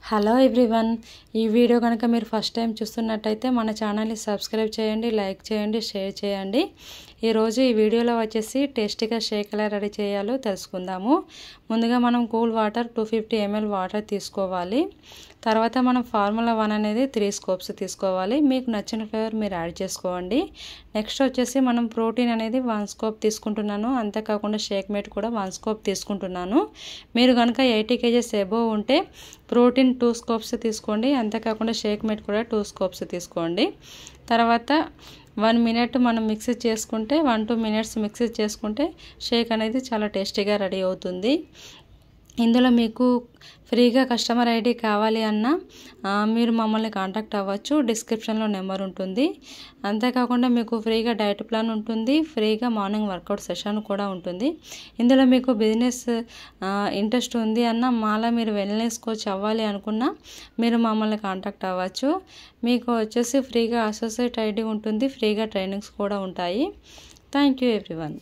Hello everyone, ఈ video కనుక మీరు ఫస్ట్ టైం చూస్తున్నట్టయితే మన ఛానల్ని సబ్స్క్రైబ్ చేయండి, లైక్ చేయండి, షేర్ చేయండి. ఈరోజు ఈ వీడియోలో వచ్చేసి టేస్టీగా షేక్ ఎలా రెడీ చేయాలో తెలుసుకుందాము. ముందుగా మనం కూల్ వాటర్ 250 ml వాటర్ తీసుకోవాలి. తర్వాత మనం ఫార్ములా 1 అనేది 3 స్కూప్స్ తీసుకోవాలి. మీకు నచ్చిన ఫ్లేవర్ మీరు యాడ్ చేసుకోండి. నెక్స్ట్ వచ్చేసి మనం ప్రోటీన్ అనేది 1 స్కూప్ తీసుకుంటున్నాను. అంతేకాకుండా షేక్ మేట్ కూడా 1 స్కూప్ తీసుకుంటున్నాను. మీరు కనుక 80 kgs ఎబోవ్ ఉంటే ప్రోటీన్ 2 స్కూప్స్ తీసుకోండి. అంతేకాకుండా షేక్ మేట్ కూడా 2 స్కూప్స్ తీసుకోండి. తర్వాత 1 minute మనం మిక్సీ చేసుకుంటే 1-2 minutes మిక్సీ చేసుకుంటే షేక్ అనేది చాలా టేస్టీగా రెడీ అవుతుంది. ఇందులో మీకు ఫ్రీగా కస్టమర్ ఐడి కావాలి అన్నా మీరు మమ్మల్ని కాంటాక్ట్ అవ్వచ్చు. డిస్క్రిప్షన్లో నెంబర్ ఉంటుంది. అంతేకాకుండా మీకు ఫ్రీగా డైట్ ప్లాన్ ఉంటుంది. ఫ్రీగా మార్నింగ్ వర్కౌట్ సెషన్ కూడా ఉంటుంది. ఇందులో మీకు బిజినెస్ ఇంట్రెస్ట్ ఉంది అన్న మాలా మీరు వెల్నెస్ కోచ్ అవ్వాలి అనుకున్నా మీరు మమ్మల్ని కాంటాక్ట్ అవ్వచ్చు. మీకు వచ్చేసి ఫ్రీగా అసోసియేట్ ఐడి ఉంటుంది. ఫ్రీగా ట్రైనింగ్స్ కూడా ఉంటాయి. Thank you everyone.